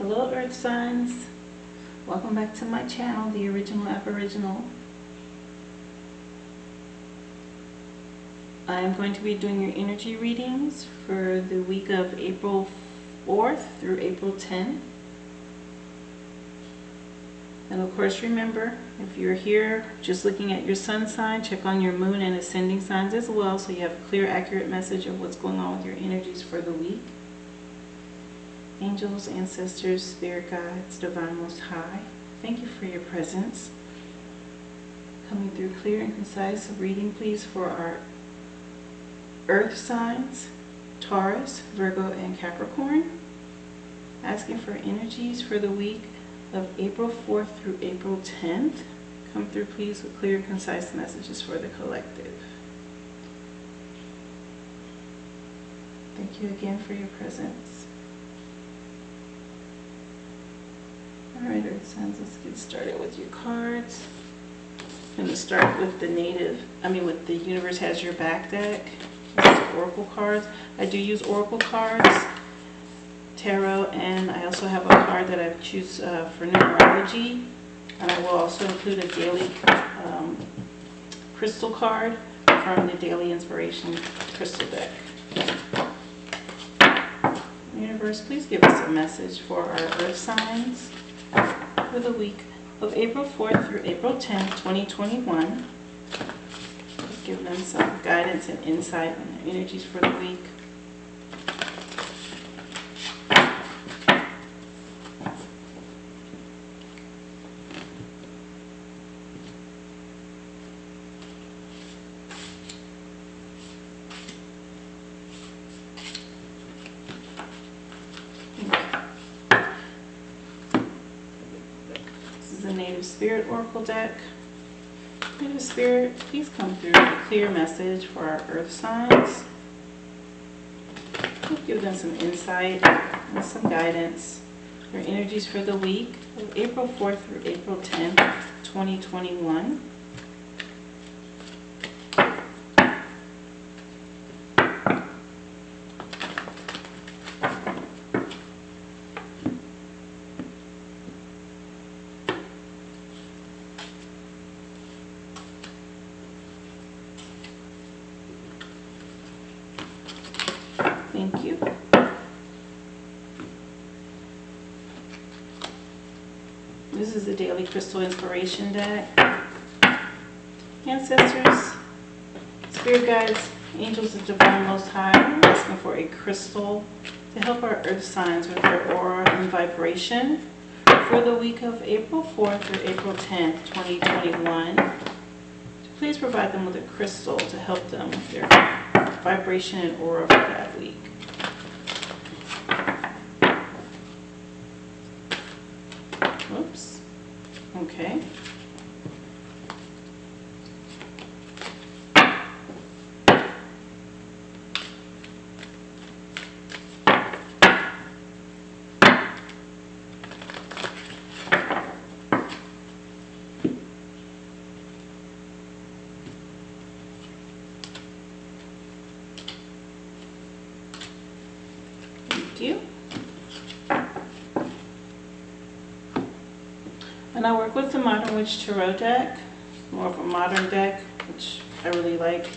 Hello Earth signs, welcome back to my channel, The Original Aboriginal. I am going to be doing your energy readings for the week of April 4th through April 10th. And of course remember, if you're here just looking at your sun sign, check on your moon and ascending signs as well, so you have a clear, accurate message of what's going on with your energies for the week. Angels, ancestors, spirit guides, divine most high, thank you for your presence. Coming through clear and concise reading, please, for our earth signs, Taurus, Virgo, and Capricorn. Asking for energies for the week of April 4th through April 10th. Come through, please, with clear and concise messages for the collective. Thank you again for your presence. Alright, Earth signs, let's get started with your cards. I'm going to start with with the Universe Has Your Back deck. This is Oracle cards. I do use Oracle cards, tarot, and I also have a card that I choose for numerology. And I will also include a daily crystal card from the Daily Inspiration Crystal deck. Universe, please give us a message for our Earth signs for the week of April 4th through April 10th, 2021. Just give them some guidance and insight on their energies for the week. The Native Spirit Oracle deck. Native Spirit, please come through with a clear message for our Earth signs. Please give them some insight and some guidance. Their energies for the week of April 4th through April 10th, 2021. Thank you. This is the Daily Crystal Inspiration deck. Ancestors, spirit guides, angels of divine most high, I'm asking for a crystal to help our earth signs with their aura and vibration for the week of April 4th through April 10th, 2021. Please provide them with a crystal to help them with their vibration and aura for that week. Oops. Okay. Thank you. And I work with the Modern Witch Tarot deck, more of a modern deck, which I really like.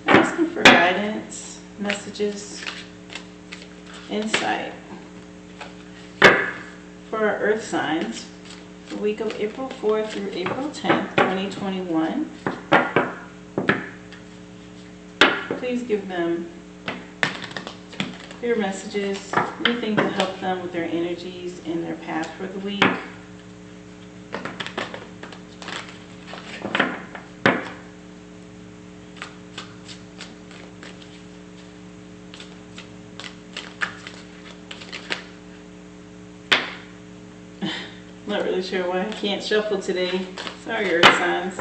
I'm asking for guidance, messages, insight for our earth signs, the week of April 4th through April 10th, 2021. Please give them clear messages, anything to help them with their energies and their path for the week. Not really sure why I can't shuffle today. Sorry, Earth signs.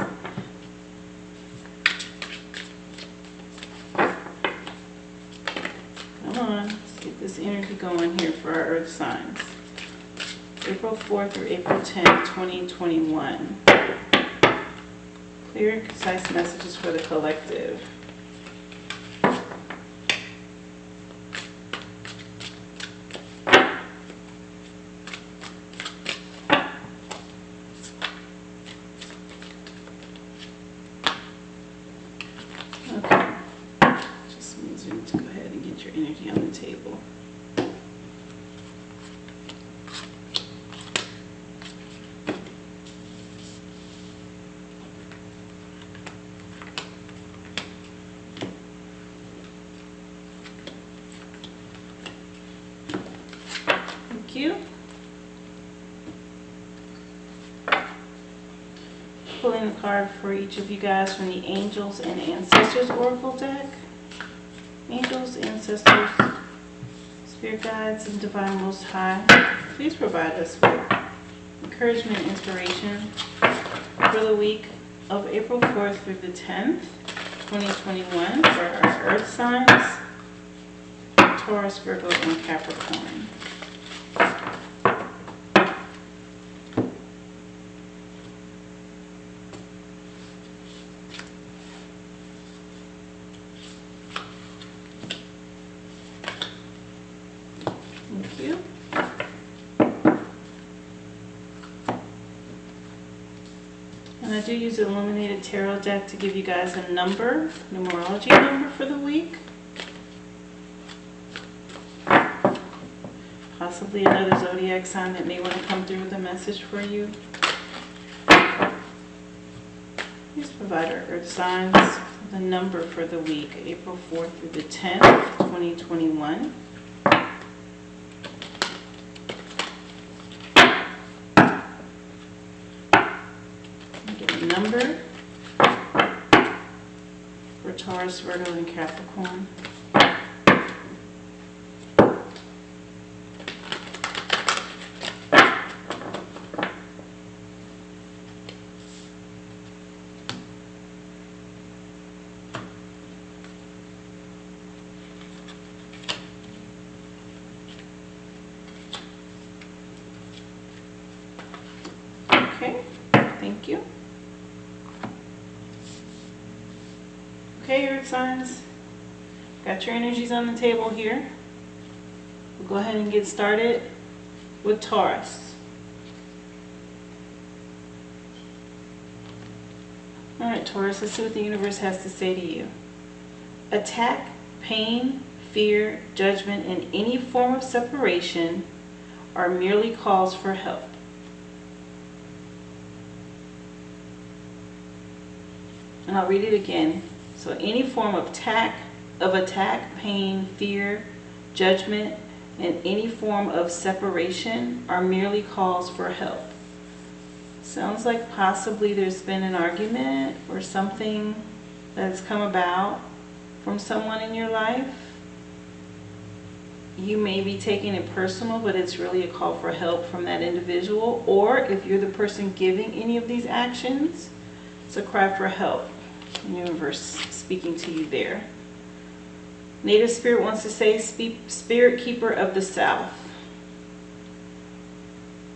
Come on, let's get this energy going here for our Earth signs. April 4th through April 10th, 2021. Clear and concise messages for the collective. table. Thank you. Pulling the card for each of you guys from the Angels and Ancestors Oracle deck. Angels, Ancestors, Spirit Guides, and Divine Most High, please provide us with encouragement and inspiration for the week of April 4th through the 10th, 2021 for our Earth signs, Taurus, Virgo, and Capricorn. Thank you. And I do use the Illuminated Tarot deck to give you guys a number, numerology number for the week. Possibly another zodiac sign that may want to come through with a message for you. Please provide our Earth signs the number for the week, April 4th through the 10th, 2021. Number for Taurus, Virgo, and Capricorn. Okay, thank you. Okay, Earth signs, got your energies on the table here. We'll go ahead and get started with Taurus. All right, Taurus, let's see what the universe has to say to you. Attack, pain, fear, judgment, and any form of separation are merely calls for help. And I'll read it again. So any form of attack, pain, fear, judgment, and any form of separation are merely calls for help. Sounds like possibly there's been an argument or something that's come about from someone in your life. You may be taking it personal, but it's really a call for help from that individual. Or if you're the person giving any of these actions, it's a cry for help. The universe speaking to you there. Native Spirit wants to say, Spirit Keeper of the South.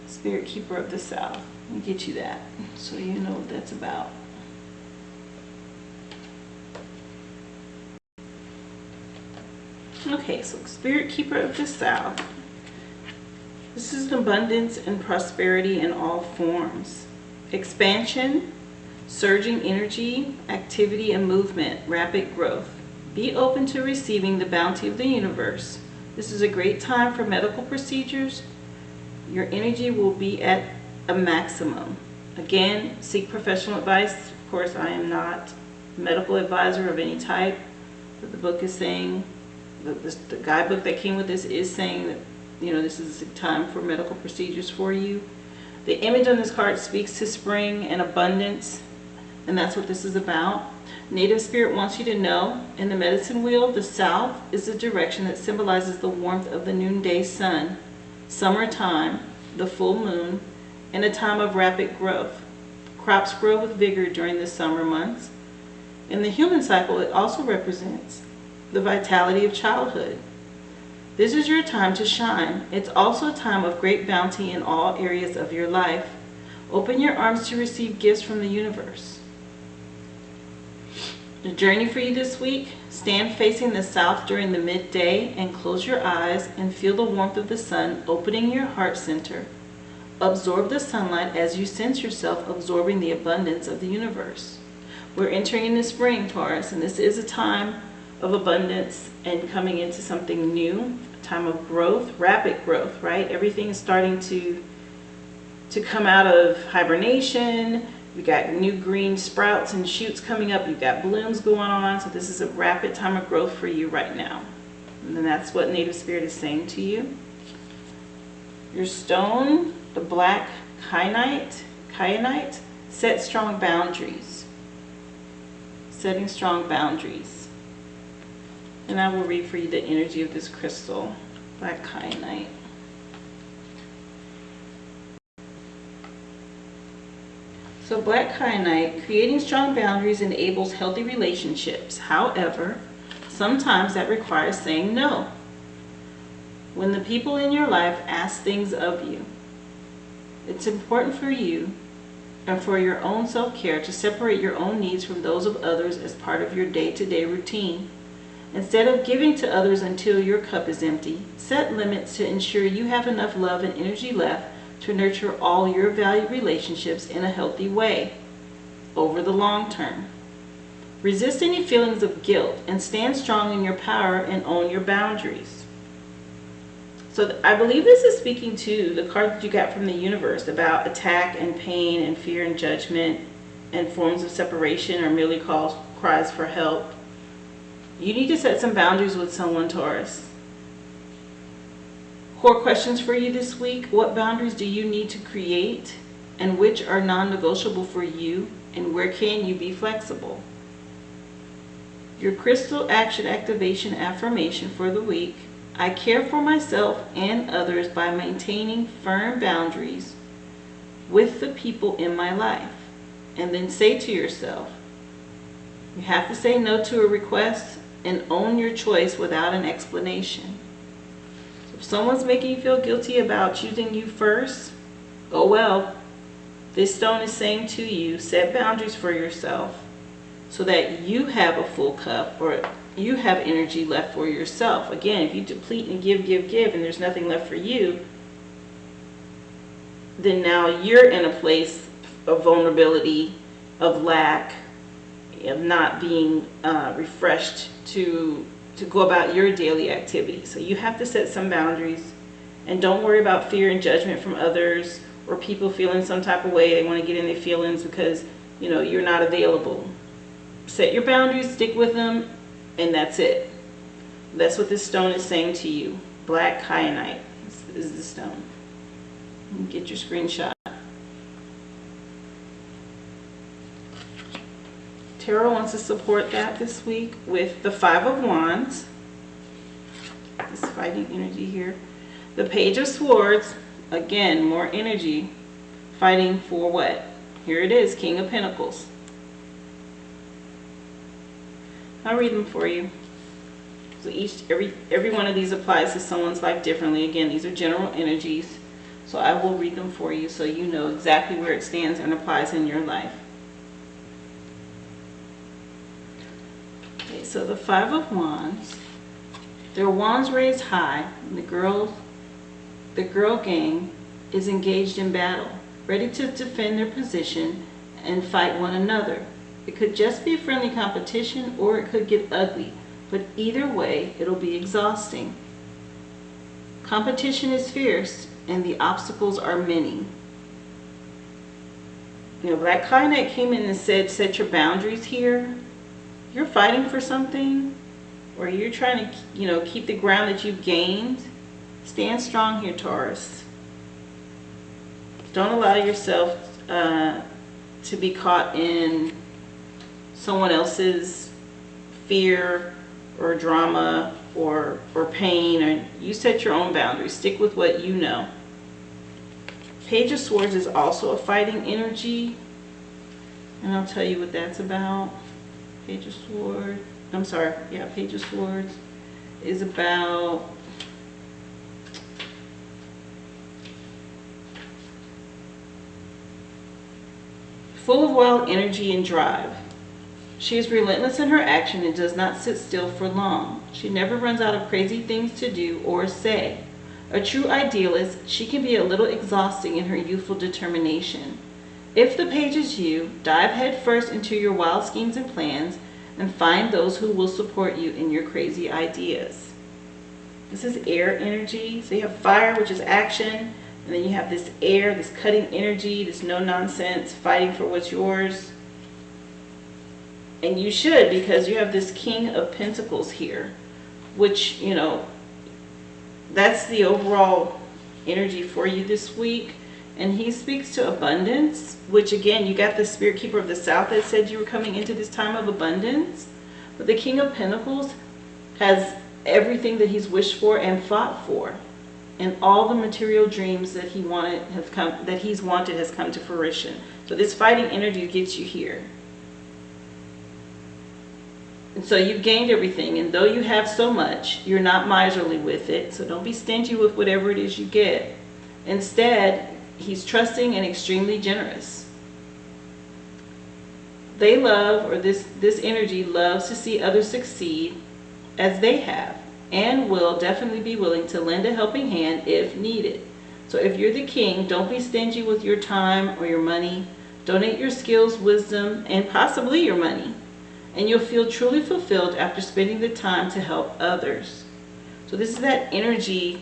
Spirit Keeper of the South. Let me get you that so you know what that's about. Okay, so Spirit Keeper of the South. This is abundance and prosperity in all forms. Expansion, surging energy, activity and movement, rapid growth. Be open to receiving the bounty of the universe. This is a great time for medical procedures. Your energy will be at a maximum. Again, seek professional advice. Of course, I am not a medical advisor of any type, but the book is saying, the guidebook that came with this is saying that, you know, this is a time for medical procedures for you. The image on this card speaks to spring and abundance, and that's what this is about. Native Spirit wants you to know, in the medicine wheel, the south is the direction that symbolizes the warmth of the noonday sun, summertime, the full moon, and a time of rapid growth. Crops grow with vigor during the summer months. In the human cycle, it also represents the vitality of childhood. This is your time to shine. It's also a time of great bounty in all areas of your life. Open your arms to receive gifts from the universe. The journey for you this week: stand facing the south during the midday and close your eyes and feel the warmth of the sun opening your heart center. Absorb the sunlight as you sense yourself absorbing the abundance of the universe. We're entering into spring, Taurus, and this is a time of abundance and coming into something new, a time of growth, rapid growth, right? Everything is starting to come out of hibernation. We got new green sprouts and shoots coming up. You've got blooms going on. So this is a rapid time of growth for you right now. And then that's what Native Spirit is saying to you. Your stone, the black kyanite, set strong boundaries. Setting strong boundaries. And I will read for you the energy of this crystal, black kyanite. So black kyanite, creating strong boundaries enables healthy relationships. However, sometimes that requires saying no. When the people in your life ask things of you, it's important for you and for your own self-care to separate your own needs from those of others as part of your day-to-day routine. Instead of giving to others until your cup is empty, set limits to ensure you have enough love and energy left to nurture all your valued relationships in a healthy way over the long term. Resist any feelings of guilt and stand strong in your power and own your boundaries. So I believe this is speaking to the card that you got from the universe about attack and pain and fear and judgment and forms of separation or merely cries for help. You need to set some boundaries with someone, Taurus. Core questions for you this week. What boundaries do you need to create and which are non-negotiable for you, and where can you be flexible? Your crystal action activation affirmation for the week. I care for myself and others by maintaining firm boundaries with the people in my life. And then say to yourself, you have to say no to a request and own your choice without an explanation. If someone's making you feel guilty about choosing you first, oh well. This stone is saying to you, set boundaries for yourself so that you have a full cup or you have energy left for yourself. Again, if you deplete and give, and there's nothing left for you, then now you're in a place of vulnerability, of lack, of not being refreshed to go about your daily activities. So you have to set some boundaries, and don't worry about fear and judgment from others or people feeling some type of way. They want to get in their feelings because you're not available. Set your boundaries, stick with them, and that's it. That's what this stone is saying to you. Black kyanite is the stone. Get your screenshot. Tarot wants to support that this week with the Five of Wands. This fighting energy here. The Page of Swords. Again, more energy. Fighting for what? Here it is, King of Pentacles. I'll read them for you. So every one of these applies to someone's life differently. Again, these are general energies. So I will read them for you so you know exactly where it stands and applies in your life. Okay, so the Five of Wands. Their wands raised high, and the girl gang is engaged in battle, ready to defend their position and fight one another. It could just be a friendly competition, or it could get ugly, but either way, it'll be exhausting. Competition is fierce, and the obstacles are many. Black Kyanite came in and said, set your boundaries here. You're fighting for something, or you're trying to, keep the ground that you've gained. Stand strong here, Taurus. Don't allow yourself to be caught in someone else's fear or drama or pain. Or you set your own boundaries. Stick with what you know. Page of Swords is also a fighting energy, and I'll tell you what that's about. Page of Swords. Page of Swords is about full of wild energy and drive. She is relentless in her action and does not sit still for long. She never runs out of crazy things to do or say. A true idealist, she can be a little exhausting in her youthful determination. If the page is you, dive headfirst into your wild schemes and plans. and find those who will support you in your crazy ideas. This is air energy. So you have fire, which is action, and then you have this air, this cutting energy, this no nonsense, fighting for what's yours. And you should, because you have this King of Pentacles here, which, you know, that's the overall energy for you this week. And he speaks to abundance, which again, you got the Spirit Keeper of the South that said you were coming into this time of abundance. But the King of Pentacles has everything that he's wished for and fought for. And all the material dreams that he's wanted has come to fruition. So this fighting energy gets you here. And so you've gained everything, and though you have so much, you're not miserly with it. So don't be stingy with whatever it is you get. Instead, he's trusting and extremely generous. They love, or this energy loves to see others succeed as they have, and will definitely be willing to lend a helping hand if needed. So if you're the king, don't be stingy with your time or your money. Donate your skills, wisdom, and possibly your money. And you'll feel truly fulfilled after spending the time to help others. So this is that energy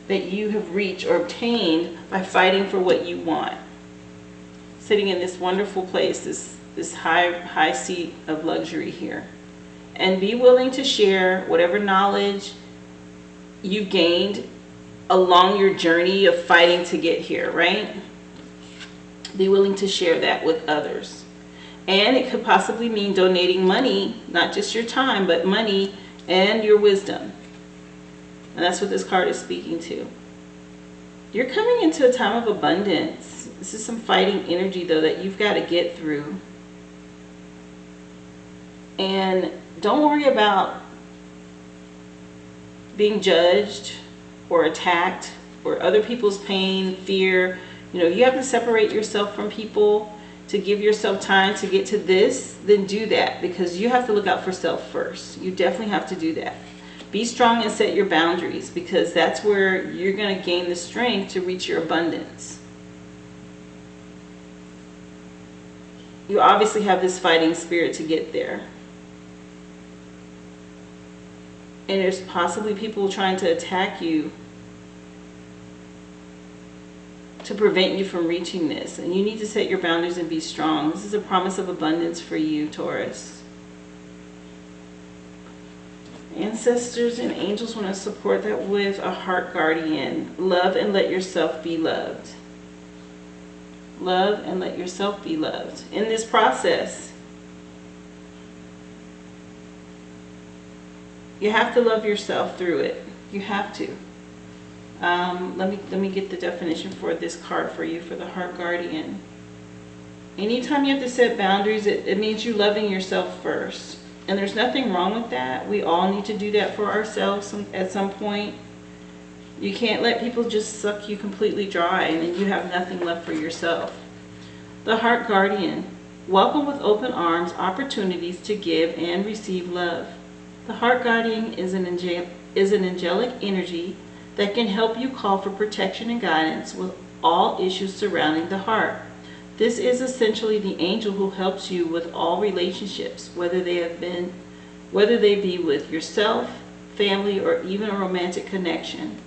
that you have reached or obtained by fighting for what you want. Sitting in this wonderful place, this high seat of luxury here. And be willing to share whatever knowledge you've gained along your journey of fighting to get here, right? Be willing to share that with others. And it could possibly mean donating money, not just your time, but money and your wisdom. And that's what this card is speaking to. You're coming into a time of abundance. This is some fighting energy, though, that you've got to get through. And don't worry about being judged or attacked or other people's pain, fear. You know, you have to separate yourself from people to give yourself time to get to this. Then do that, because you have to look out for self first. You definitely have to do that. Be strong and set your boundaries, because that's where you're going to gain the strength to reach your abundance. You obviously have this fighting spirit to get there. And there's possibly people trying to attack you to prevent you from reaching this. And you need to set your boundaries and be strong. This is a promise of abundance for you, Taurus. Ancestors and angels want to support that with a heart guardian. Love and let yourself be loved. Love and let yourself be loved. In this process, you have to love yourself through it. You have to. Let me get the definition for this card for you, for the heart guardian. Anytime you have to set boundaries, it means you loving yourself first. And there's nothing wrong with that. We all need to do that for ourselves at some point. You can't let people just suck you completely dry and then you have nothing left for yourself. The heart guardian. Welcome with open arms opportunities to give and receive love. The heart guardian is an angelic energy that can help you call for protection and guidance with all issues surrounding the heart. This is essentially the angel who helps you with all relationships, whether they be with yourself, family, or even a romantic connection.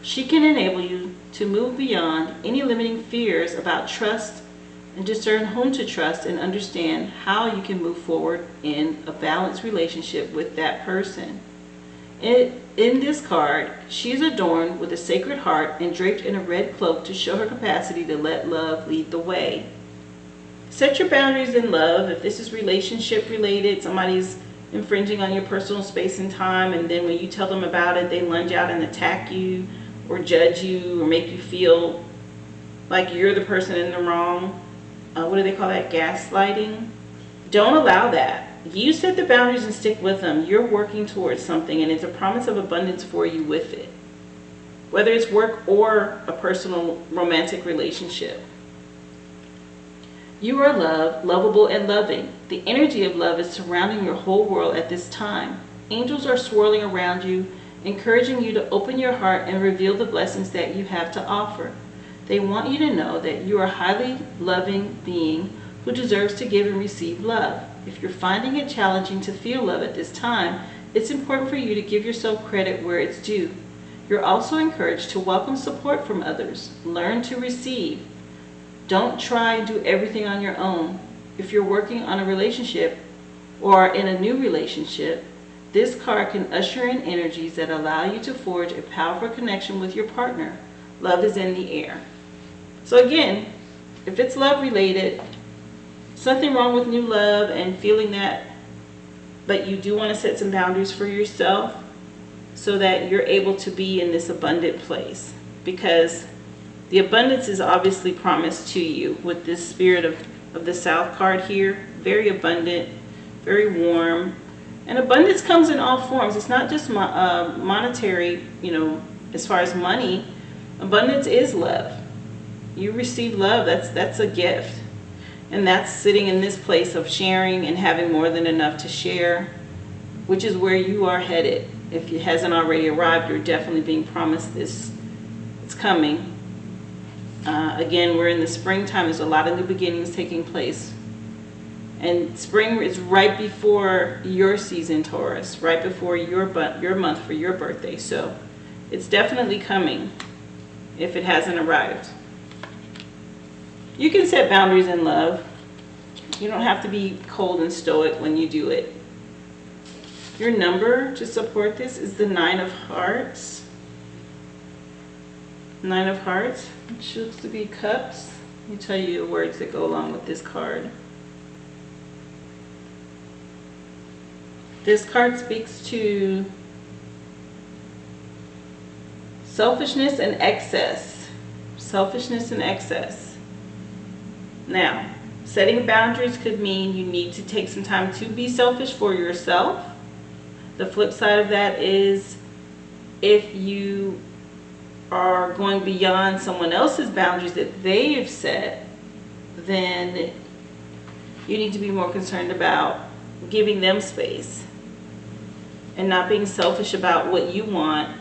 She can enable you to move beyond any limiting fears about trust and discern whom to trust and understand how you can move forward in a balanced relationship with that person. In this card, she is adorned with a sacred heart and draped in a red cloak to show her capacity to let love lead the way. Set your boundaries in love. If this is relationship related, somebody's infringing on your personal space and time, and then when you tell them about it, they lunge out and attack you or judge you or make you feel like you're the person in the wrong. What do they call that? Gaslighting. Don't allow that. You set the boundaries and stick with them. You're working towards something, and it's a promise of abundance for you with it. Whether it's work or a personal romantic relationship. You are loved, lovable, and loving. The energy of love is surrounding your whole world at this time. Angels are swirling around you, encouraging you to open your heart and reveal the blessings that you have to offer. They want you to know that you are a highly loving being who deserves to give and receive love. If you're finding it challenging to feel love at this time, it's important for you to give yourself credit where it's due. You're also encouraged to welcome support from others. Learn to receive. Don't try and do everything on your own. If you're working on a relationship or in a new relationship, this card can usher in energies that allow you to forge a powerful connection with your partner. Love is in the air. So again, if it's love related, there's nothing wrong with new love and feeling that, but you do want to set some boundaries for yourself so that you're able to be in this abundant place, because the abundance is obviously promised to you with this Spirit of the South card here. Very abundant, very warm. And abundance comes in all forms. It's not just monetary, as far as money. Abundance is love. You receive love, that's a gift. And that's sitting in this place of sharing and having more than enough to share, which is where you are headed. If it hasn't already arrived, you're definitely being promised this. It's coming. Again, we're in the springtime. There's a lot of new beginnings taking place. And spring is right before your season, Taurus, right before your month for your birthday. So it's definitely coming if it hasn't arrived. You can set boundaries in love. You don't have to be cold and stoic when you do it. Your number to support this is the 9 of Hearts. 9 of Hearts, which looks to be cups. Let me tell you the words that go along with this card. This card speaks to selfishness and excess. Selfishness and excess. Now, setting boundaries could mean you need to take some time to be selfish for yourself. The flip side of that is if you are going beyond someone else's boundaries that they have set, then you need to be more concerned about giving them space and not being selfish about what you want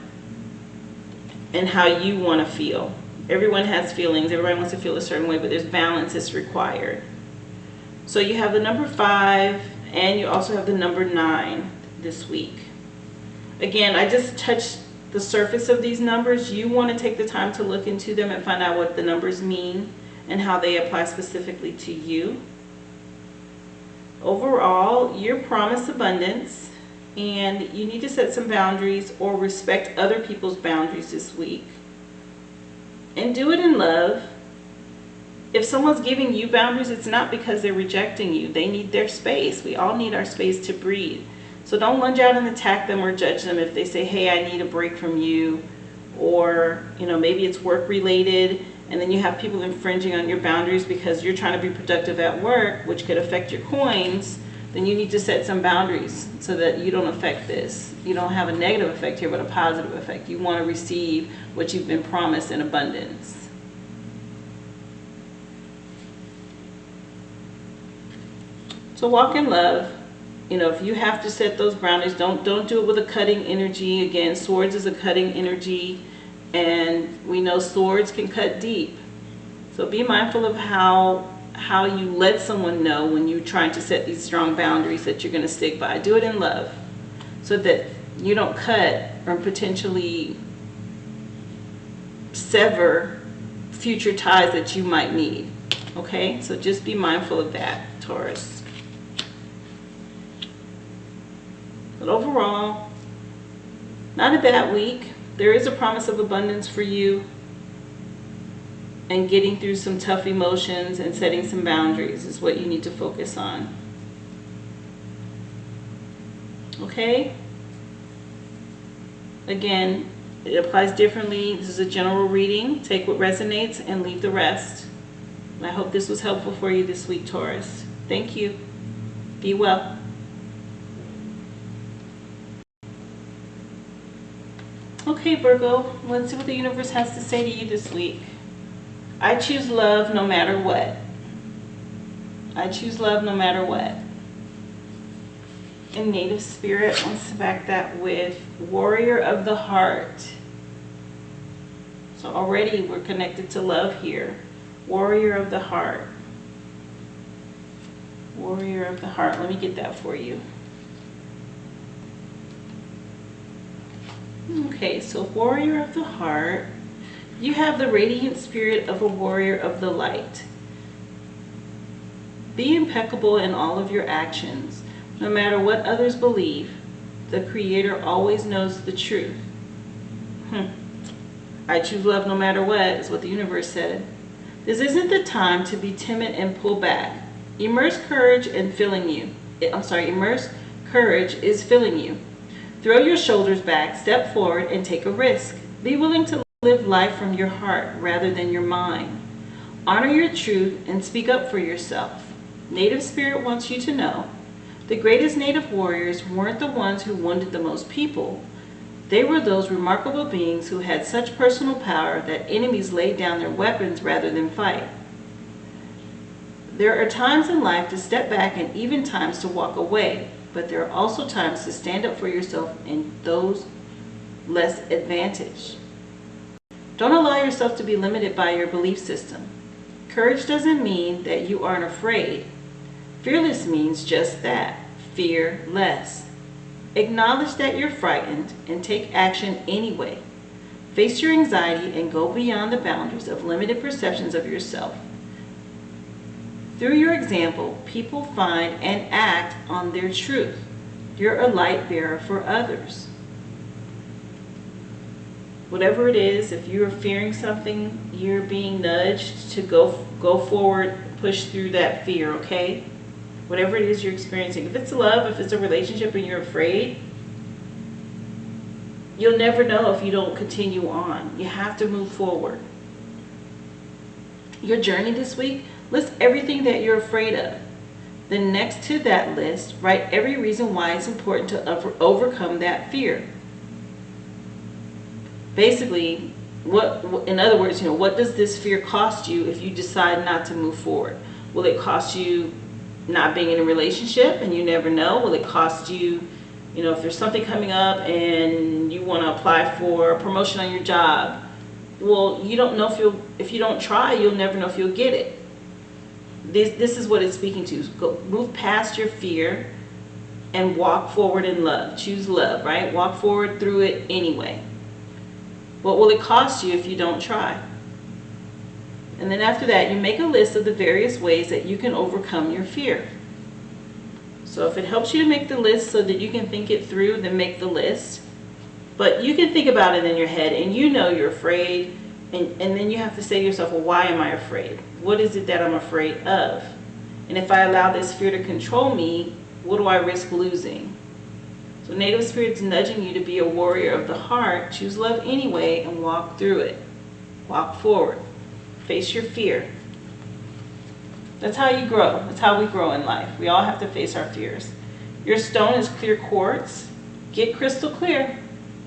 and how you want to feel. Everyone has feelings. Everybody wants to feel a certain way, but there's balance that's required. So you have the number 5 and you also have the number 9 this week. Again, I just touched the surface of these numbers. You want to take the time to look into them and find out what the numbers mean and how they apply specifically to you. Overall, you're promised abundance, and you need to set some boundaries or respect other people's boundaries this week. And do it in love. If someone's giving you boundaries, it's not because they're rejecting you. They need their space. We all need our space to breathe. So don't lunge out and attack them or judge them if they say, hey, I need a break from you. Or, maybe it's work related, and then you have people infringing on your boundaries because you're trying to be productive at work, which could affect your coins. Then you need to set some boundaries so that you don't affect this. You don't have a negative effect here, but a positive effect. You want to receive what you've been promised in abundance. So walk in love. If you have to set those boundaries, don't do it with a cutting energy. Again, swords is a cutting energy, and we know swords can cut deep. So be mindful of how you let someone know when you're trying to set these strong boundaries that you're going to stick by. Do it in love so that you don't cut or potentially sever future ties that you might need. Okay, so just be mindful of that, Taurus. But overall, not a bad week. There is a promise of abundance for you, and getting through some tough emotions and setting some boundaries is what you need to focus on. Okay? Again, it applies differently. This is a general reading. Take what resonates and leave the rest. And I hope this was helpful for you this week, Taurus. Thank you. Be well. Okay, Virgo, let's see what the universe has to say to you this week. I choose love no matter what. I choose love no matter what. And Native Spirit wants to back that with Warrior of the Heart. So already we're connected to love here. Warrior of the Heart. Warrior of the heart. Let me get that for you. Okay, so warrior of the heart. You have the radiant spirit of a warrior of the light. Be impeccable in all of your actions. No matter what others believe, the Creator always knows the truth. I choose love no matter what, is what the universe said. This isn't the time to be timid and pull back. Immerse courage is filling you. Throw your shoulders back, step forward, and take a risk. Be willing to live life from your heart rather than your mind. Honor your truth and speak up for yourself. Native Spirit wants you to know the greatest native warriors weren't the ones who wounded the most people. They were those remarkable beings who had such personal power that enemies laid down their weapons rather than fight. There are times in life to step back and even times to walk away, but there are also times to stand up for yourself and those less advantaged. Don't allow yourself to be limited by your belief system. Courage doesn't mean that you aren't afraid. Fearless means just that, fear less. Acknowledge that you're frightened and take action anyway. Face your anxiety and go beyond the boundaries of limited perceptions of yourself. Through your example, people find and act on their truth. You're a light bearer for others. Whatever it is, if you're fearing something, you're being nudged to go forward, push through that fear, okay? Whatever it is you're experiencing. If it's love, if it's a relationship and you're afraid, you'll never know if you don't continue on. You have to move forward. Your journey this week, list everything that you're afraid of. Then next to that list, write every reason why it's important to overcome that fear. Basically, in other words, what does this fear cost you if you decide not to move forward? Will it cost you not being in a relationship and you never know? Will it cost you, if there's something coming up and you want to apply for a promotion on your job? Well, you don't know if you don't try, you'll never know if you'll get it. This is what it's speaking to. Go move past your fear and walk forward in love. Choose love, right? Walk forward through it anyway. What will it cost you if you don't try? And then after that, you make a list of the various ways that you can overcome your fear. So if it helps you to make the list so that you can think it through, then make the list. But you can think about it in your head and you're afraid. And then you have to say to yourself, well, why am I afraid? What is it that I'm afraid of? And if I allow this fear to control me, what do I risk losing? So Native Spirit's nudging you to be a warrior of the heart. Choose love anyway and walk through it. Walk forward. Face your fear. That's how you grow. That's how we grow in life. We all have to face our fears. Your stone is clear quartz. Get crystal clear.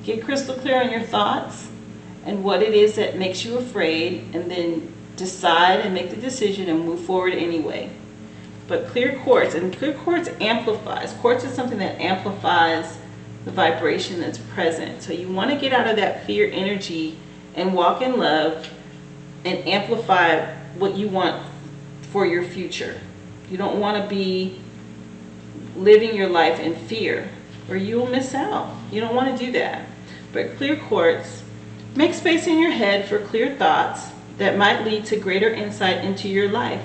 Get crystal clear on your thoughts and what it is that makes you afraid, and then decide and make the decision and move forward anyway. But clear quartz, and clear quartz amplifies. Quartz is something that amplifies the vibration that's present. So you want to get out of that fear energy and walk in love and amplify what you want for your future. You don't want to be living your life in fear or you will miss out. You don't want to do that. But clear quartz, make space in your head for clear thoughts that might lead to greater insight into your life.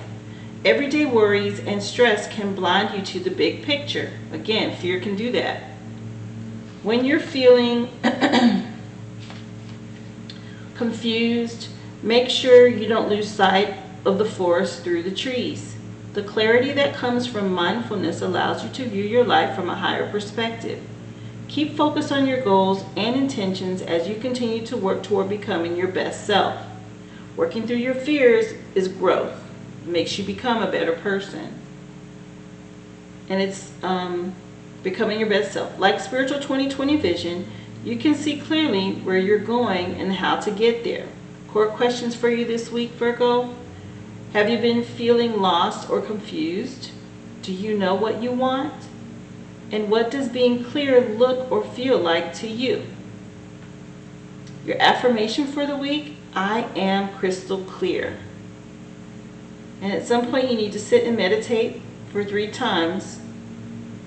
Everyday worries and stress can blind you to the big picture. Again, fear can do that. When you're feeling confused, make sure you don't lose sight of the forest through the trees. The clarity that comes from mindfulness allows you to view your life from a higher perspective. Keep focused on your goals and intentions as you continue to work toward becoming your best self. Working through your fears is growth. It makes you become a better person. And it's becoming your best self. Like Spiritual 2020 Vision, you can see clearly where you're going and how to get there. Core questions for you this week, Virgo. Have you been feeling lost or confused? Do you know what you want? And what does being clear look or feel like to you? Your affirmation for the week, I am crystal clear. And at some point you need to sit and meditate for 3 times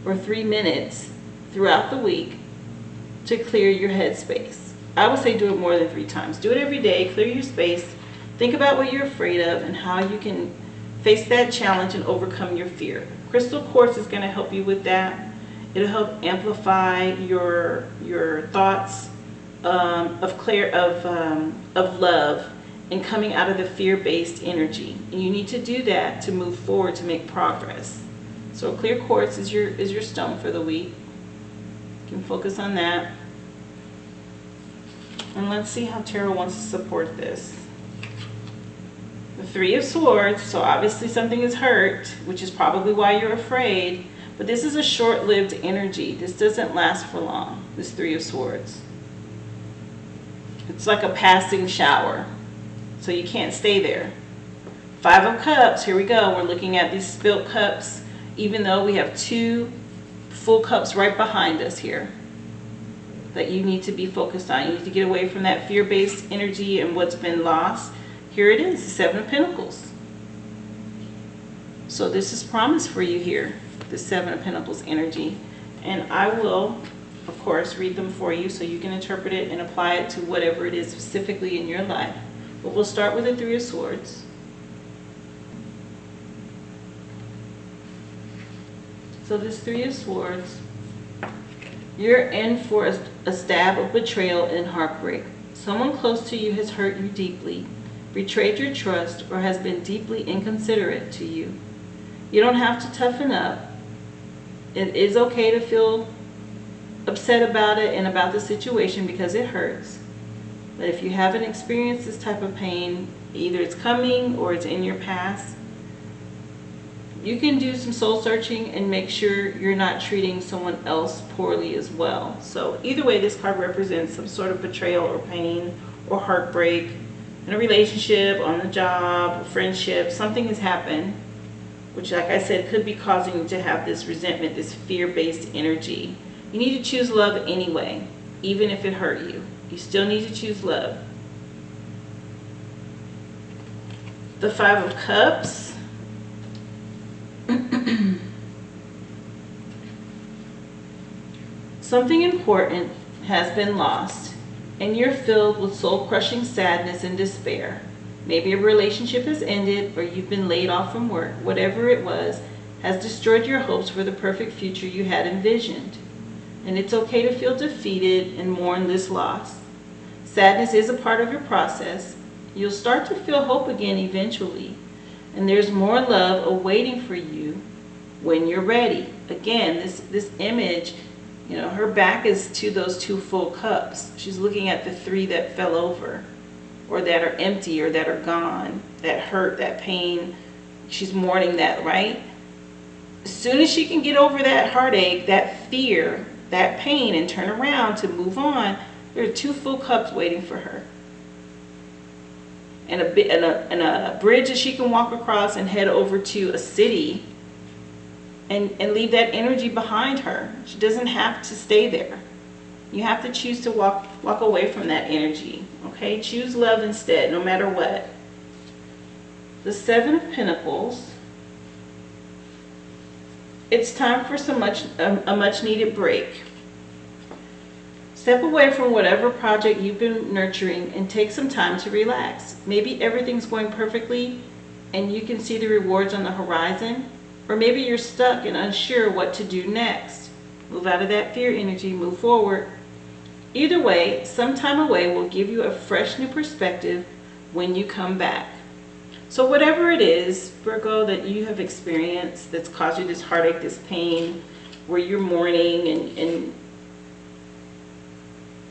or 3 minutes throughout the week to clear your headspace. I would say do it more than 3 times. Do it every day, clear your space, think about what you're afraid of and how you can face that challenge and overcome your fear. Crystal quartz is going to help you with that. It'll help amplify your thoughts of love and coming out of the fear-based energy. And you need to do that to move forward, to make progress. So clear quartz is your stone for the week. You can focus on that. And let's see how Tarot wants to support this. The 3 of Swords, so obviously something is hurt, which is probably why you're afraid. But this is a short-lived energy. This doesn't last for long, this 3 of Swords. It's like a passing shower, so you can't stay there. 5 of Cups, here we go. We're looking at these spilt cups, even though we have 2 full cups right behind us here that you need to be focused on. You need to get away from that fear-based energy and what's been lost. Here it is, the 7 of Pentacles. So this is promise for you here, the 7 of Pentacles energy. And I will, of course, read them for you so you can interpret it and apply it to whatever it is specifically in your life. But we'll start with the 3 of Swords. So this 3 of Swords, you're in for a stab of betrayal and heartbreak. Someone close to you has hurt you deeply, betrayed your trust, or has been deeply inconsiderate to you. You don't have to toughen up. It is okay to feel upset about it and about the situation because it hurts. But if you haven't experienced this type of pain, either it's coming or it's in your past, you can do some soul searching and make sure you're not treating someone else poorly as well. So either way, this card represents some sort of betrayal or pain or heartbreak in a relationship, on the job, a friendship. Something has happened, which, like I said, could be causing you to have this resentment, this fear-based energy. You need to choose love anyway, even if it hurt you. You still need to choose love. The 5 of Cups. Something important has been lost, and you're filled with soul-crushing sadness and despair. Maybe a relationship has ended, or you've been laid off from work. Whatever it was has destroyed your hopes for the perfect future you had envisioned. And it's okay to feel defeated and mourn this loss. Sadness is a part of your process. You'll start to feel hope again eventually, and there's more love awaiting for you when you're ready. Again, this image, you know, her back is to those 2 full cups. She's looking at the 3 that fell over, or that are empty, or that are gone, that hurt, that pain. She's mourning that, right? As soon as she can get over that heartache, that fear, that pain, and turn around to move on, there are 2 full cups waiting for her. And a bridge that she can walk across and head over to a city and leave that energy behind her. She doesn't have to stay there. You have to choose to walk away from that energy. Okay? Choose love instead, no matter what. The 7 of Pentacles. It's time for a much needed break. Step away from whatever project you've been nurturing and take some time to relax. Maybe everything's going perfectly and you can see the rewards on the horizon. Or maybe you're stuck and unsure what to do next. Move out of that fear energy, move forward. Either way, some time away will give you a fresh new perspective when you come back. So whatever it is, Virgo, that you have experienced that's caused you this heartache, this pain, where you're mourning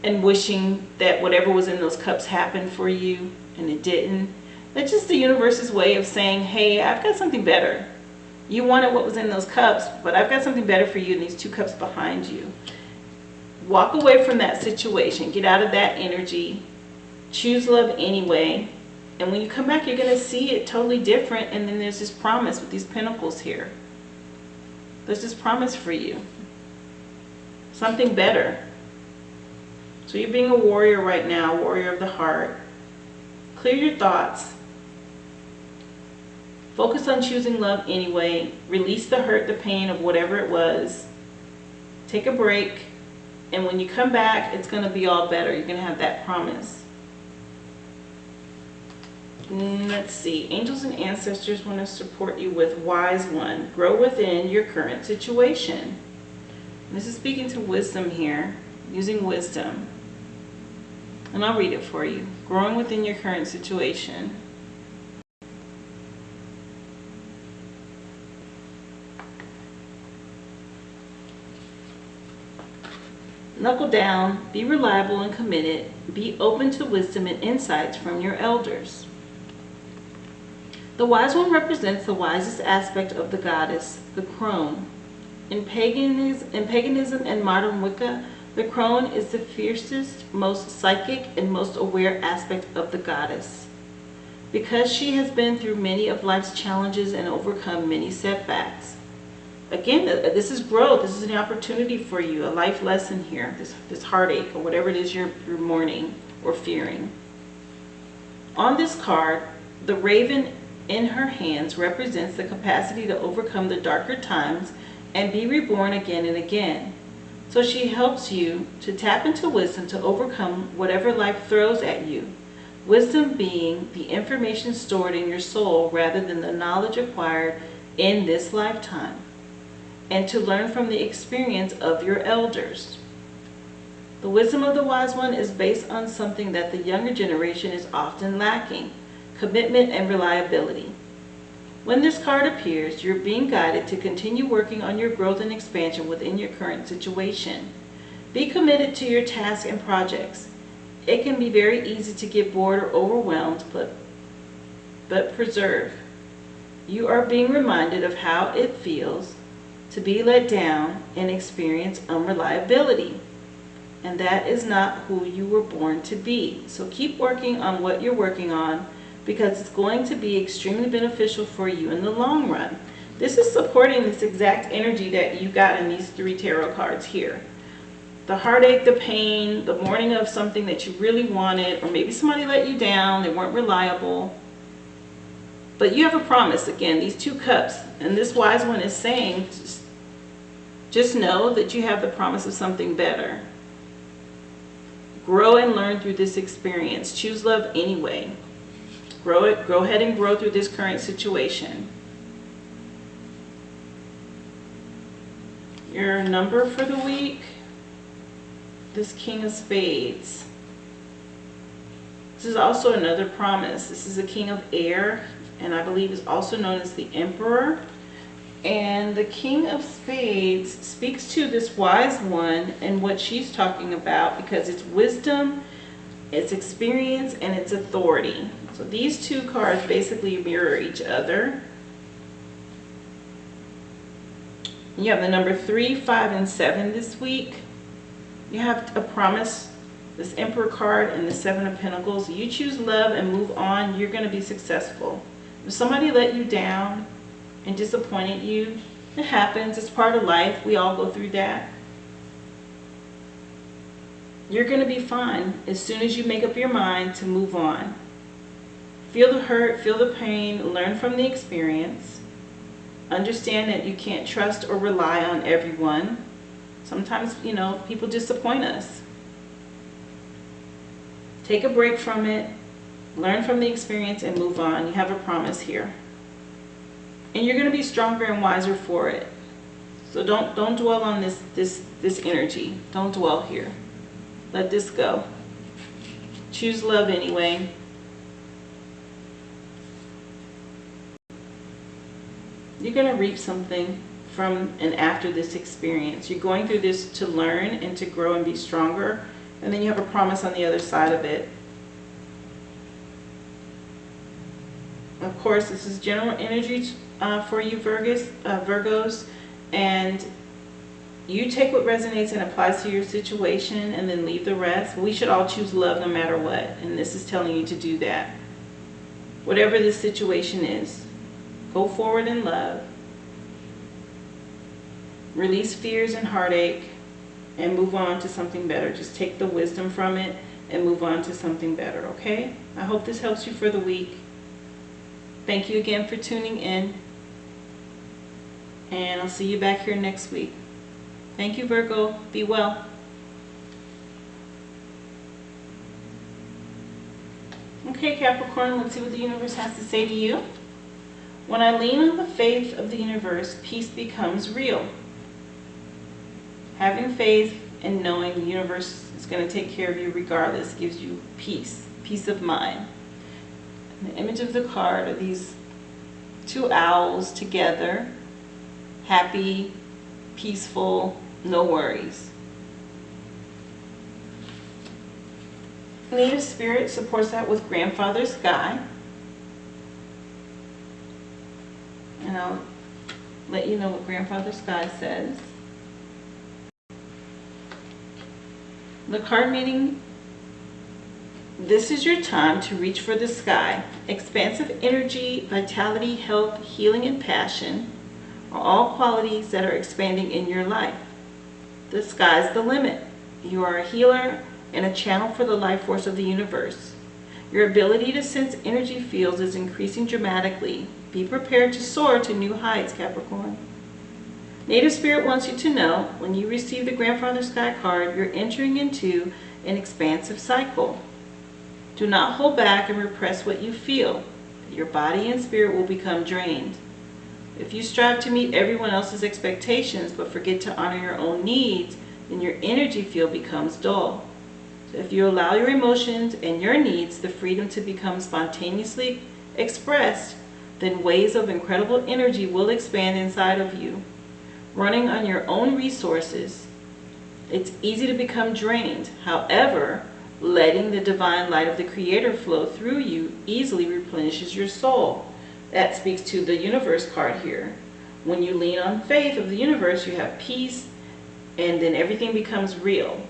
and wishing that whatever was in those cups happened for you and it didn't, that's just the universe's way of saying, hey, I've got something better. You wanted what was in those cups, but I've got something better for you in these 2 cups behind you. Walk away from that situation. Get out of that energy. Choose love anyway. And when you come back, you're going to see it totally different. And then there's this promise with these pentacles here. There's this promise for you. Something better. So you're being a warrior right now, warrior of the heart. Clear your thoughts. Focus on choosing love anyway. Release the hurt, the pain of whatever it was. Take a break. And when you come back, it's going to be all better. You're going to have that promise. Let's see. Angels and ancestors want to support you with wise one. Grow within your current situation. This is speaking to wisdom here. Using wisdom. And I'll read it for you. Growing within your current situation. Knuckle down, be reliable and committed, be open to wisdom and insights from your elders. The wise one represents the wisest aspect of the goddess, the crone. In paganism and modern Wicca, the crone is the fiercest, most psychic, and most aware aspect of the goddess. Because she has been through many of life's challenges and overcome many setbacks. Again, this is growth. This is an opportunity for you, a life lesson here, this heartache or whatever it is you're mourning or fearing. On this card, the raven in her hands represents the capacity to overcome the darker times and be reborn again and again. So she helps you to tap into wisdom to overcome whatever life throws at you. Wisdom being the information stored in your soul rather than the knowledge acquired in this lifetime. And to learn from the experience of your elders. The wisdom of the wise one is based on something that the younger generation is often lacking: commitment and reliability. When this card appears, you're being guided to continue working on your growth and expansion within your current situation. Be committed to your tasks and projects. It can be very easy to get bored or overwhelmed, but persevere. You are being reminded of how it feels to be let down and experience unreliability. And that is not who you were born to be. So keep working on what you're working on, because it's going to be extremely beneficial for you in the long run. This is supporting this exact energy that you got in these 3 tarot cards here. The heartache, the pain, the mourning of something that you really wanted, or maybe somebody let you down, they weren't reliable. But you have a promise. Again, these 2 cups, and this wise one is saying, just know that you have the promise of something better. Grow and learn through this experience. Choose love anyway. Grow it. Go ahead and grow through this current situation. Your number for the week, this King of Spades. This is also another promise. This is a King of Air, and I believe is also known as the Emperor. And the King of Spades speaks to this wise one and what she's talking about, because it's wisdom, it's experience, and it's authority. So these 2 cards basically mirror each other. You have the number 3, 5, and 7 this week. You have a promise, this Emperor card, and the 7 of Pentacles. You choose love and move on, you're going to be successful. If somebody let you down and disappointed you, it happens. It's part of life. We all go through that. You're going to be fine as soon as you make up your mind to move on. Feel the hurt, feel the pain, learn from the experience. Understand that you can't trust or rely on everyone. Sometimes, people disappoint us. Take a break from it, learn from the experience, and move on. You have a promise here. And you're going to be stronger and wiser for it. So don't dwell on this energy. Don't dwell here. Let this go. Choose love anyway. You're going to reap something from and after this experience. You're going through this to learn and to grow and be stronger. And then you have a promise on the other side of it. Of course, this is general energy for you Virgos, and you take what resonates and applies to your situation and then leave the rest. We should all choose love no matter what, and this is telling you to do that. Whatever this situation is, go forward in love. Release fears and heartache and move on to something better. Just take the wisdom from it and move on to something better, okay? I hope this helps you for the week. Thank you again for tuning in. And I'll see you back here next week. Thank you, Virgo. Be well. Okay, Capricorn, let's see what the universe has to say to you. When I lean on the faith of the universe, peace becomes real. Having faith and knowing the universe is going to take care of you regardless gives you peace of mind. And the image of the card are these two owls together, happy, peaceful, no worries. Native Spirit supports that with Grandfather Sky. And I'll let you know what Grandfather Sky says. The card meaning, this is your time to reach for the sky. Expansive energy, vitality, health, healing, and passion are all qualities that are expanding in your life. The sky's the limit. You are a healer and a channel for the life force of the universe. Your ability to sense energy fields is increasing dramatically. Be prepared to soar to new heights, Capricorn. Native Spirit wants you to know, when you receive the Grandfather Sky card, you're entering into an expansive cycle. Do not hold back and repress what you feel. Your body and spirit will become drained. If you strive to meet everyone else's expectations but forget to honor your own needs, then your energy field becomes dull. So if you allow your emotions and your needs the freedom to become spontaneously expressed, then waves of incredible energy will expand inside of you. Running on your own resources, it's easy to become drained. However, letting the divine light of the Creator flow through you easily replenishes your soul. That speaks to the universe card here. When you lean on faith of the universe, you have peace, and then everything becomes real.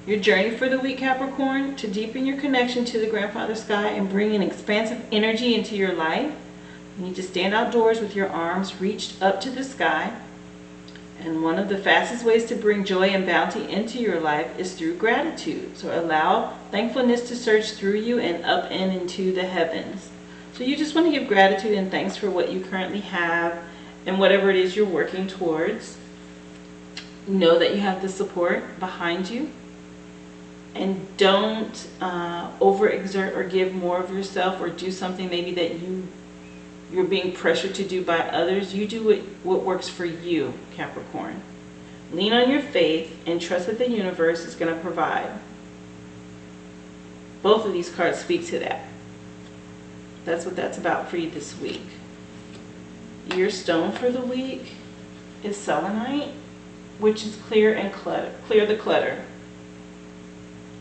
Your journey for the week, Capricorn, to deepen your connection to the Grandfather Sky and bring an expansive energy into your life, you need to stand outdoors with your arms reached up to the sky. And one of the fastest ways to bring joy and bounty into your life is through gratitude. So allow thankfulness to surge through you and up and into the heavens. So you just want to give gratitude and thanks for what you currently have and whatever it is you're working towards. Know that you have the support behind you. And don't overexert or give more of yourself or do something maybe that you're being pressured to do by others. You do what works for you, Capricorn. Lean on your faith and trust that the universe is going to provide. Both of these cards speak to that. That's what that's about for you this week. Your stone for the week is selenite, which is clear the clutter.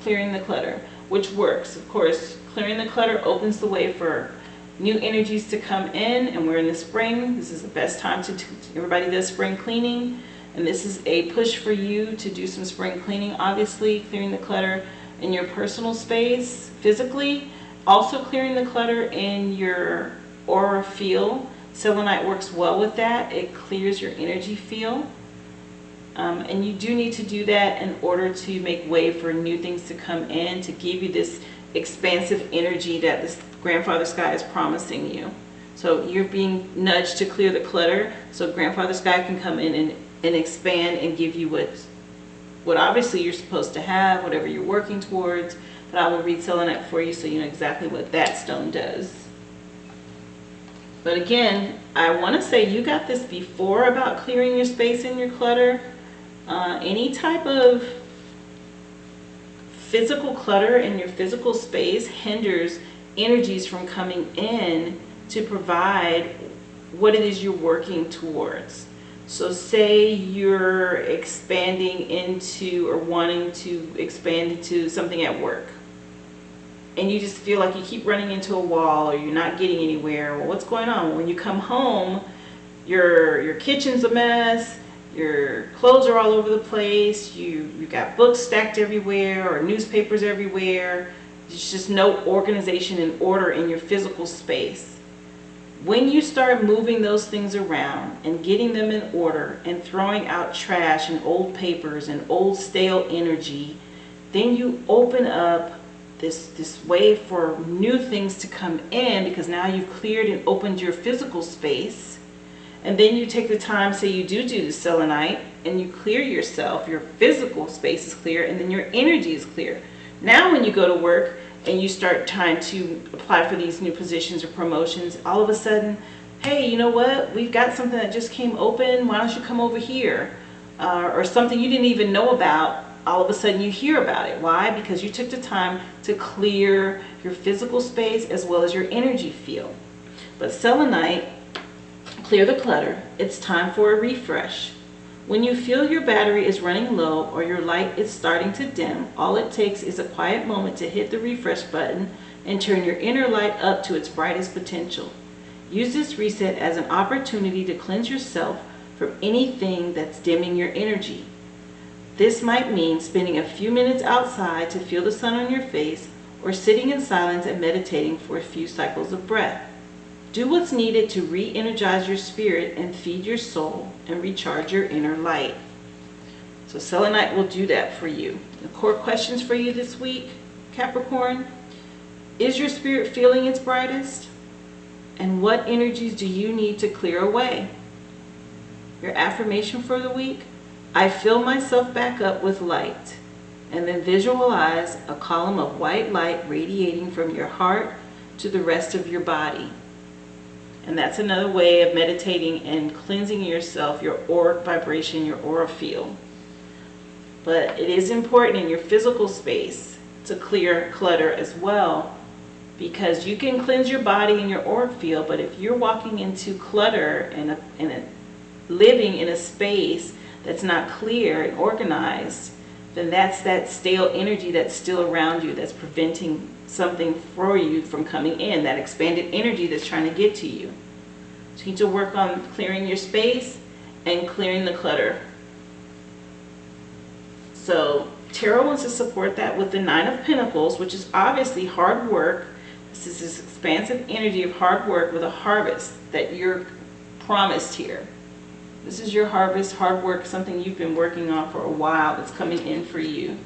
Clearing the clutter, which works. Of course, clearing the clutter opens the way for new energies to come in, and we're in the spring. This is the best time to everybody does spring cleaning, and this is a push for you to do some spring cleaning. Obviously, clearing the clutter in your personal space physically, also clearing the clutter in your aura field. Selenite works well with that. It clears your energy field. And you do need to do that in order to make way for new things to come in, to give you this expansive energy that this Grandfather Sky is promising you. So you're being nudged to clear the clutter so Grandfather Sky can come in and expand and give you what obviously you're supposed to have, whatever you're working towards. But I will read selenite for you so you know exactly what that stone does. But again, I want to say you got this before about clearing your space and your clutter. Any type of physical clutter in your physical space hinders energies from coming in to provide what it is you're working towards. So say you're expanding into or wanting to expand into something at work, and you just feel like you keep running into a wall or you're not getting anywhere. Well, what's going on? When you come home, your kitchen's a mess. Your clothes are all over the place. You've got books stacked everywhere or newspapers everywhere. There's just no organization and order in your physical space. When you start moving those things around and getting them in order and throwing out trash and old papers and old stale energy, then you open up this way for new things to come in, because now you've cleared and opened your physical space. And then you take the time, say you do the selenite, and you clear yourself, your physical space is clear, and then your energy is clear. Now when you go to work and you start trying to apply for these new positions or promotions, all of a sudden, hey, you know what, we've got something that just came open, why don't you come over here? Or something you didn't even know about, all of a sudden you hear about it. Why? Because you took the time to clear your physical space as well as your energy field. But selenite, clear the clutter. It's time for a refresh. When you feel your battery is running low or your light is starting to dim, all it takes is a quiet moment to hit the refresh button and turn your inner light up to its brightest potential. Use this reset as an opportunity to cleanse yourself from anything that's dimming your energy. This might mean spending a few minutes outside to feel the sun on your face, or sitting in silence and meditating for a few cycles of breath. Do what's needed to re-energize your spirit and feed your soul and recharge your inner light. So selenite will do that for you. The core questions for you this week, Capricorn: is your spirit feeling its brightest? And what energies do you need to clear away? Your affirmation for the week: I fill myself back up with light. And then visualize a column of white light radiating from your heart to the rest of your body. And that's another way of meditating and cleansing yourself, your auric vibration, your aura field. But it is important in your physical space to clear clutter as well, because you can cleanse your body and your auric field, but if you're walking into clutter and living in a space that's not clear and organized, then that's that stale energy that's still around you, that's preventing something for you from coming in, that expanded energy that's trying to get to you. So you need to work on clearing your space and clearing the clutter. So Tarot wants to support that with the Nine of Pentacles, which is obviously hard work. This is this expansive energy of hard work with a harvest that you're promised here. This is your harvest, hard work, something you've been working on for a while that's coming in for you.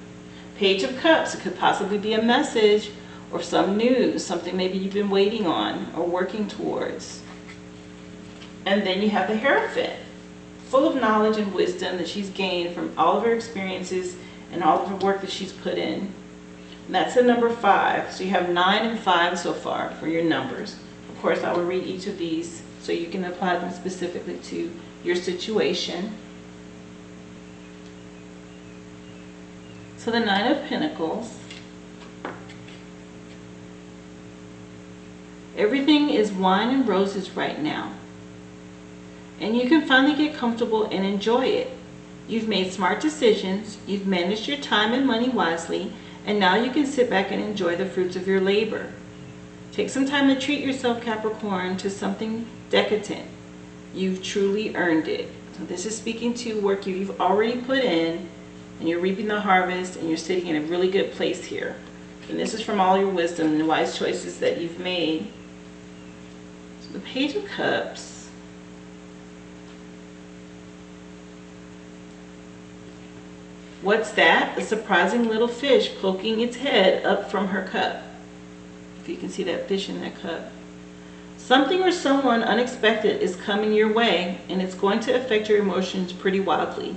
Page of Cups, it could possibly be a message or some news, something maybe you've been waiting on or working towards. And then you have the Hierophant, full of knowledge and wisdom that she's gained from all of her experiences and all of her work that she's put in. And that's the number 5. So you have 9 and 5 so far for your numbers. Of course, I will read each of these so you can apply them specifically to your situation. So the Nine of Pentacles. Everything is wine and roses right now. And you can finally get comfortable and enjoy it. You've made smart decisions, you've managed your time and money wisely, and now you can sit back and enjoy the fruits of your labor. Take some time to treat yourself, Capricorn, to something decadent. You've truly earned it. So this is speaking to work you've already put in, and you're reaping the harvest, and you're sitting in a really good place here. And this is from all your wisdom and the wise choices that you've made. So the Page of Cups. What's that? A surprising little fish poking its head up from her cup. If you can see that fish in that cup. Something or someone unexpected is coming your way, and it's going to affect your emotions pretty wildly.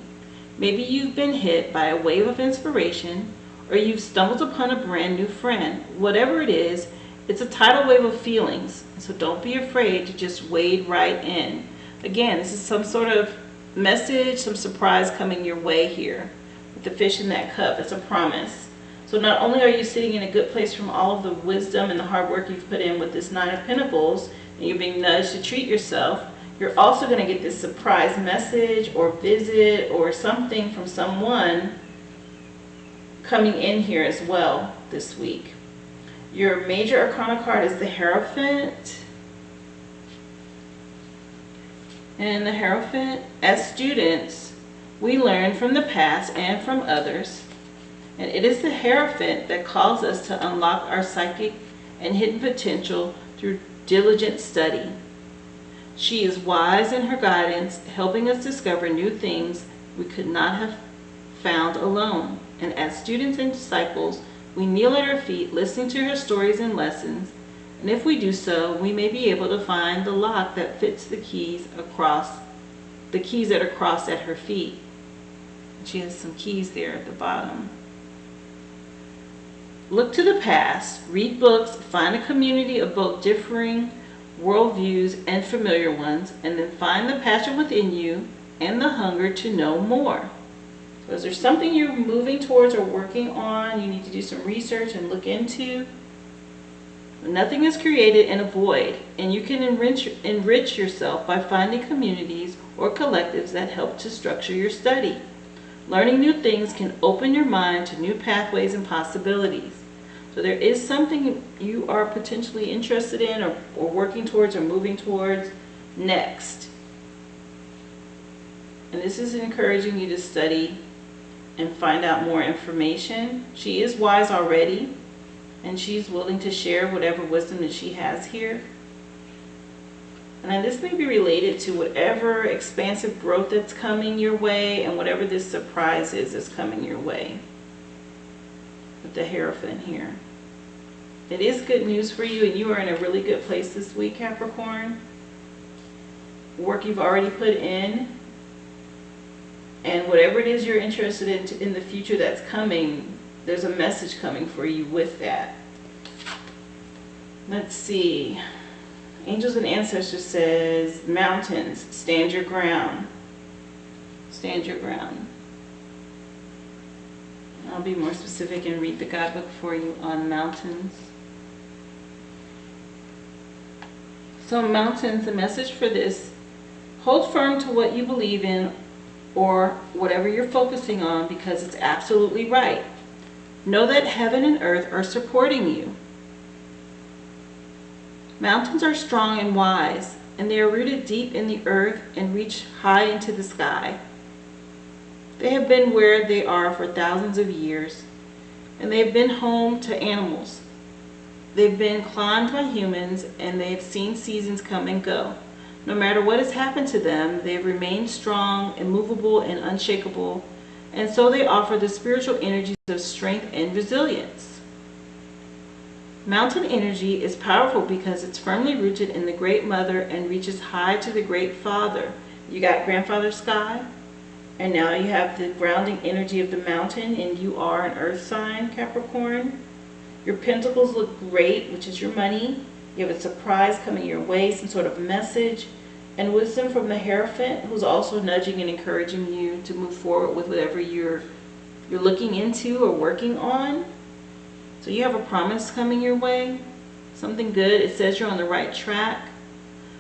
Maybe you've been hit by a wave of inspiration, or you've stumbled upon a brand new friend. Whatever it is, it's a tidal wave of feelings, so don't be afraid to just wade right in. Again, this is some sort of message, some surprise coming your way here. With the fish in that cup, it's a promise. So not only are you sitting in a good place from all of the wisdom and the hard work you've put in with this Nine of Pentacles, and you're being nudged to treat yourself, you're also going to get this surprise message or visit or something from someone coming in here as well this week. Your major arcana card is the Hierophant. And the Hierophant, as students, we learn from the past and from others. And it is the Hierophant that calls us to unlock our psychic and hidden potential through diligent study. She is wise in her guidance, helping us discover new things we could not have found alone. And as students and disciples, We kneel at her feet, listening to her stories and lessons, and if we do so, we may be able to find the lock that fits the keys that are crossed at her feet. She has some keys there at the bottom. Look to the past, read books, find a community of both differing worldviews and familiar ones, and then find the passion within you and the hunger to know more. So is there something you're moving towards or working on, you need to do some research and look into? Nothing is created in a void, and you can enrich yourself by finding communities or collectives that help to structure your study. Learning new things can open your mind to new pathways and possibilities. So there is something you are potentially interested in or working towards or moving towards next. And this is encouraging you to study and find out more information. She is wise already, and she's willing to share whatever wisdom that she has here. And this may be related to whatever expansive growth that's coming your way and whatever this surprise is that's coming your way. With the Hierophant here. It is good news for you, and you are in a really good place this week, Capricorn. Work you've already put in, and whatever it is you're interested in the future that's coming, there's a message coming for you with that. Let's see. Angels and Ancestors says, mountains, stand your ground. Stand your ground. I'll be more specific and read the guidebook for you on mountains. So mountains, the message for this, hold firm to what you believe in or whatever you're focusing on because it's absolutely right. Know that heaven and earth are supporting you. Mountains are strong and wise, and they are rooted deep in the earth and reach high into the sky. They have been where they are for thousands of years, and they have been home to animals. They've been climbed by humans, and they have seen seasons come and go. No matter what has happened to them, they have remained strong, immovable, and unshakable, and so they offer the spiritual energies of strength and resilience. Mountain energy is powerful because it's firmly rooted in the Great Mother and reaches high to the Great Father. You got Grandfather Sky, and now you have the grounding energy of the mountain, and you are an earth sign, Capricorn. Your pentacles look great, which is your money. You have a surprise coming your way, some sort of message, and wisdom from the Hierophant, who's also nudging and encouraging you to move forward with whatever you're looking into or working on. So you have a promise coming your way, something good. It says you're on the right track.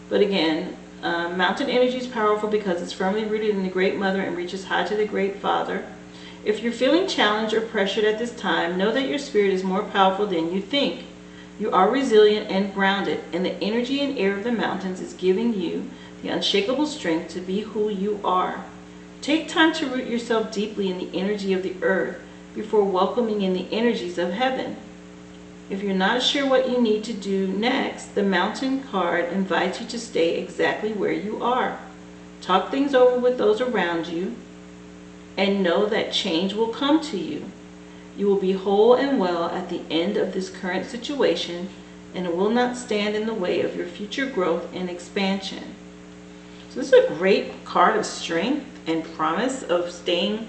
But again, mountain energy is powerful because it's firmly rooted in the Great Mother and reaches high to the Great Father. If you're feeling challenged or pressured at this time, know that your spirit is more powerful than you think. You are resilient and grounded, and the energy and air of the mountains is giving you the unshakable strength to be who you are. Take time to root yourself deeply in the energy of the earth before welcoming in the energies of heaven. If you're not sure what you need to do next, the Mountain card invites you to stay exactly where you are. Talk things over with those around you, and know that change will come to you. You will be whole and well at the end of this current situation, and it will not stand in the way of your future growth and expansion. So this is a great card of strength and promise of staying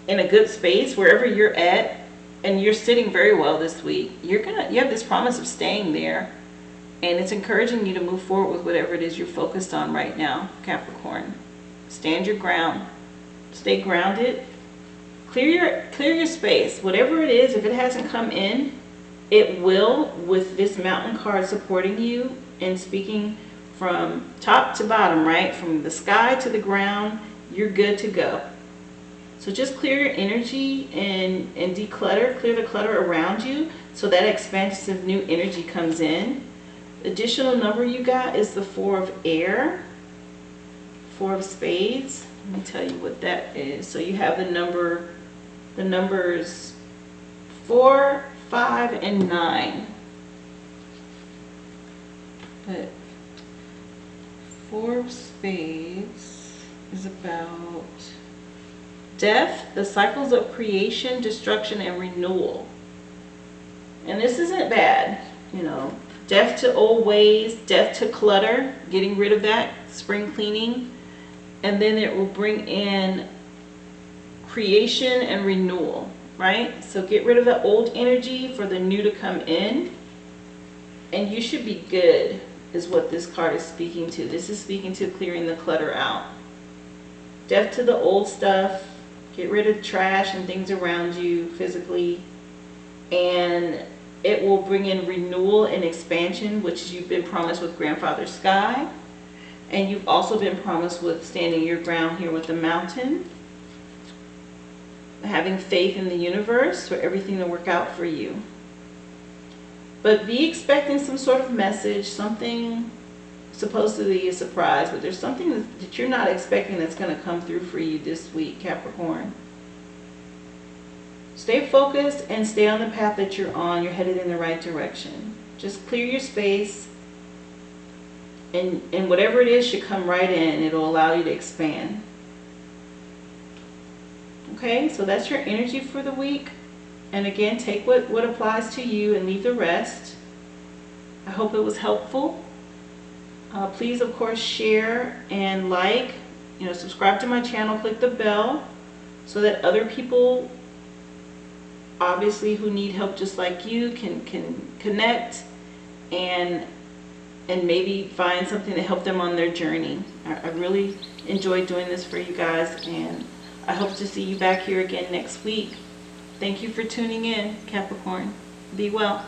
in a good space wherever you're at, and you're sitting very well this week. You have this promise of staying there, and it's encouraging you to move forward with whatever it is you're focused on right now, Capricorn. Stand your ground. Stay grounded. Clear your space. Whatever it is, if it hasn't come in, it will, with this Mountain card supporting you and speaking from top to bottom, right? From the sky to the ground, you're good to go. So just clear your energy and declutter, clear the clutter around you so that expansive new energy comes in. The additional number you got is the 4 of air, 4 of spades. Let me tell you what that is. So you have the numbers 4, 5, and 9. But 4 of spades is about death, the cycles of creation, destruction, and renewal. And this isn't bad, you know. Death to old ways, death to clutter, getting rid of that, spring cleaning. And then it will bring in creation and renewal, right? So get rid of the old energy for the new to come in. And you should be good, is what this card is speaking to. This is speaking to clearing the clutter out. Death to the old stuff. Get rid of trash and things around you physically. And it will bring in renewal and expansion, which you've been promised with Grandfather Sky. And you've also been promised with standing your ground here with the mountain. Having faith in the universe for everything to work out for you. But be expecting some sort of message, something supposed to be a surprise, but there's something that you're not expecting that's going to come through for you this week, Capricorn. Stay focused and stay on the path that you're on. You're headed in the right direction. Just clear your space, and whatever it is should come right in. It'll allow you to expand. Okay, so that's your energy for the week. And again, take what applies to you and leave the rest. I hope it was helpful. Please, of course, share and like. You know, subscribe to my channel. Click the bell so that other people, obviously, who need help just like you, can connect and maybe find something to help them on their journey. I really enjoyed doing this for you guys, and I hope to see you back here again next week. Thank you for tuning in, Capricorn. Be well.